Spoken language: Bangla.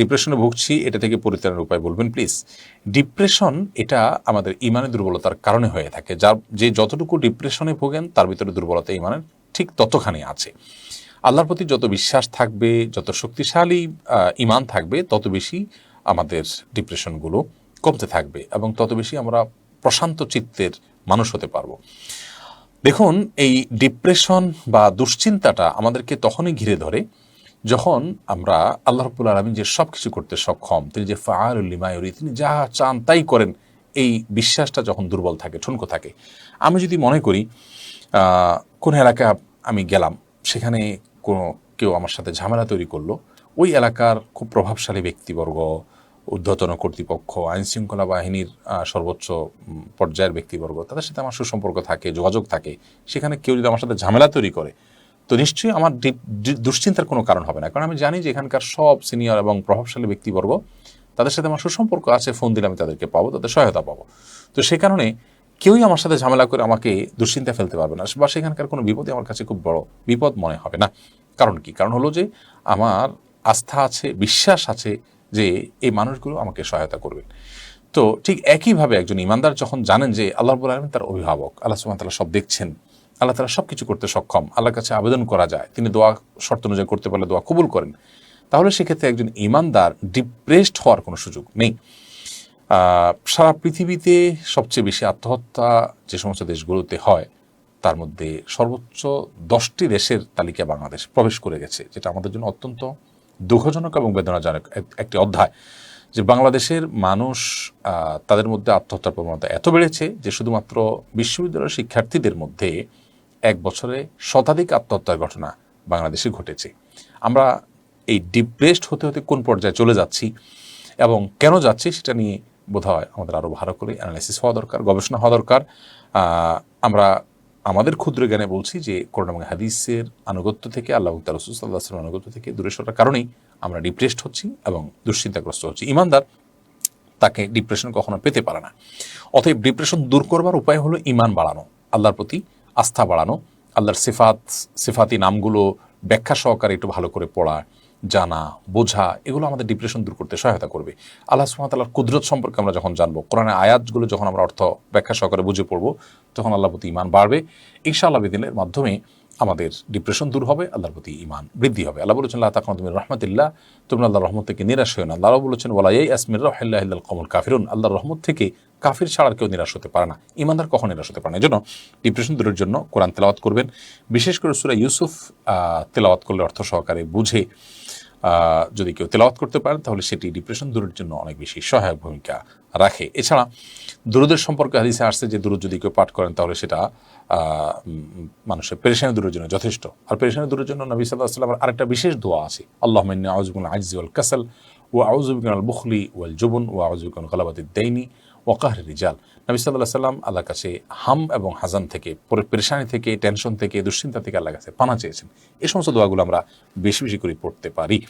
ডিপ্রেশনে ভুগছি, এটা থেকে পরিত্রাণের উপায় বলবেন প্লিজ। ডিপ্রেশন এটা আমাদের ইমানের দুর্বলতার কারণে হয়ে থাকে। যার যে যতটুকু ডিপ্রেশনে ভোগেন তার ভিতরে দুর্বলতা ইমানের ঠিক ততখানি আছে। আল্লাহর প্রতি যত বিশ্বাস থাকবে, যত শক্তিশালী ইমান থাকবে, তত বেশি আমাদের ডিপ্রেশনগুলো কমতে থাকবে এবং তত বেশি আমরা প্রশান্ত চিত্তের মানুষ হতে পারবো। দেখুন, এই ডিপ্রেশন বা দুশ্চিন্তাটা আমাদেরকে তখনই ঘিরে ধরে যখন আমরা আল্লাহ রাব্বুল আলামিন যে সব কিছু করতে সক্ষম, তিনি যে ফাআলুল লিমা ইউরিদ, তিনি যা চান তাই করেন, এই বিশ্বাসটা যখন দুর্বল থাকে, ঠুনকো থাকে। আমি যদি মনে করি কোন এলাকায় আমি গেলাম, সেখানে কেউ আমার সাথে ঝামেলা তৈরি করলো, ওই এলাকার খুব প্রভাবশালী ব্যক্তিবর্গ, ঊর্ধ্বতন কর্তৃপক্ষ, আইনশৃঙ্খলা বাহিনীর সর্বোচ্চ পর্যায়ের ব্যক্তিবর্গ, তাদের সাথে আমার সুসম্পর্ক থাকে, যোগাযোগ থাকে, সেখানে কেউ যদি আমার সাথে ঝামেলা তৈরি করে, তো নিশ্চয়ই আমার দুশ্চিন্তার কোনো কারণ হবে না। কারণ আমি জানি যে এখানকার সব সিনিয়র এবং প্রভাবশালী ব্যক্তিবর্গ, তাদের সাথে আমার সুসম্পর্ক আছে, ফোন দিলে আমি তাদেরকে পাবো, তাদের সহায়তা পাবো। তো সে কারণে কেউই আমার সাথে ঝামেলা করে আমাকে দুশ্চিন্তা ফেলতে পারবে না, বা সেখানকার কোনো বিপদই আমার কাছে খুব বড় বিপদ মনে হবে না। কারণ কি? কারণ হলো যে আমার আস্থা আছে, বিশ্বাস আছে যে এই মানুষগুলো আমাকে সহায়তা করবেন। তো ঠিক একইভাবে একজন ইমানদার যখন জানেন যে আল্লাহ রাব্বুল আলামিন তার অভিভাবক, আল্লাহ সুবহানাহু ওয়া তাআলা সব দেখছেন, আল্লাহ তাআলা সব কিছু করতে সক্ষম, আল্লাহর কাছে আবেদন করা যায়, তিনি দোয়া শর্ত অনুযায়ী করতে পারলে দোয়া কবুল করেন, তাহলে সেক্ষেত্রে একজন ইমানদার ডিপ্রেসড হওয়ার কোনো সুযোগ নেই। সারা পৃথিবীতে সবচেয়ে বেশি আত্মহত্যা যে সমস্ত দেশগুলোতে হয়, তার মধ্যে সর্বোচ্চ 10টি দেশের তালিকায় বাংলাদেশ প্রবেশ করে গেছে, যেটা আমাদের জন্য অত্যন্ত দুঃখজনক এবং বেদনাজনক একটি অধ্যায়। যে বাংলাদেশের মানুষ, তাদের মধ্যে আত্মহত্যার প্রবণতা এত বেড়েছে যে শুধুমাত্র বিশ্ববিদ্যালয়ের শিক্ষার্থীদের মধ্যে এক বছরে শতাধিক আত্মহত্যার ঘটনা বাংলাদেশে ঘটেছে। আমরা এই ডিপ্রেসড হতে হতে কোন পর্যায়ে চলে যাচ্ছি এবং কেন যাচ্ছি, সেটা নিয়ে বোধহয় আমাদের আরও ভালো করে অ্যানালাইসিস হওয়া দরকার, গবেষণা হওয়া দরকার। আমরা আমাদের ক্ষুদ্র জ্ঞানে বলছি যে কোরআন এবং হাদিসের আনুগত্য থেকে, আল্লাহ তাআলা রাসূল সাল্লাল্লাহু আলাইহি ওয়াসাল্লামের আনুগত্য থেকে দূরে সরার কারণেই আমরা ডিপ্রেসড হচ্ছি এবং দুশ্চিন্তাগ্রস্ত হচ্ছি। ইমানদার তাকে ডিপ্রেশন কখনো পেতে পারে না। অতএব ডিপ্রেশন দূর করবার উপায় হলো ইমান বাড়ানো, আল্লাহর প্রতি আস্থা বাড়ানো, আল্লাহর সিফাতি নামগুলো ব্যাখ্যা সহকারে একটু ভালো করে পড়া, জানা, বোঝা, এগুলো আমাদের ডিপ্রেশন দূর করতে সহায়তা করবে। আল্লাহ সুবহানাহু ওয়া তাআলার কুদরত সম্পর্কে আমরা যখন জানবো, কোরআনের আয়াতগুলো যখন আমরা অর্থ ব্যাখ্যা সহকারে বুঝে পড়বো, তখন আল্লাহর প্রতি ঈমান বাড়বে। ইনশাআল্লাহ বিদিনের মাধ্যমে আমাদের ডিপ্রেশন দূর হবে, আল্লাহর প্রতি ঈমান বৃদ্ধি হবে। আল্লাহ বলেছেন, লা তাকনাতু মির রাহমাতিল্লাহ, তোমরা আল্লাহর রহমত থেকে নিরাশ হও না। আল্লাহ বলেছেন, ওয়ালা ইয়াইআস মির রাহমাতিল্লাহি ইল্লাল কওমুল কাফিরুন, আল্লাহর রহমত থেকে কাফির ছাড়া কেউ নিরাশ হতে পারে না, ঈমানদার কখনো নিরাশ হতে পারে না। এজন্য ডিপ্রেশন দূরের জন্য কোরআন তেলাওয়াত করবেন, বিশেষ করে সূরা ইউসুফ তেলাওয়াত করলে অর্থ সহকারে বুঝে যদি কেউ তেলাওয়াত করতে পারেন, তাহলে সেটি ডিপ্রেশন দূরের জন্য অনেক বেশি সহায়ক ভূমিকা রাখে। এছাড়া দুরূদের সম্পর্কে হাদিসে আসছে যে দুরূদ যদি কেউ পাঠ করেন, তাহলে সেটা মানুষের পেরেশানি দূরের জন্য যথেষ্ট। আর পেরেশানি দূরের জন্য নবী সাল্লাল্লাহু আলাইহি ওয়াসাল্লামের আরেকটা বিশেষ দোয়া আছে, আল্লাহুম্মা ইন্নী আউযু বিকা মিনাল আজজি ওয়াল কাসাল ওয়া আউযু বিকা মিনাল বুখলি ওয়াল জুবন ওয়া আউযু বিকা মিন গালাবাতিদ দাইনি ওয়া কাহরির রিজাল। নবী সাল্লাল্লাহু আলাইহি ওয়াসাল্লাম আল্লাহর কাছে হাম এবং হাজান থেকে, পেরেশানি থেকে, টেনশন থেকে, দুশ্চিন্তা থেকে আল্লাহর কাছে পানা চেয়েছেন। এই সমস্ত দোয়াগুলো আমরা বেশি বেশি করে পড়তে পারি।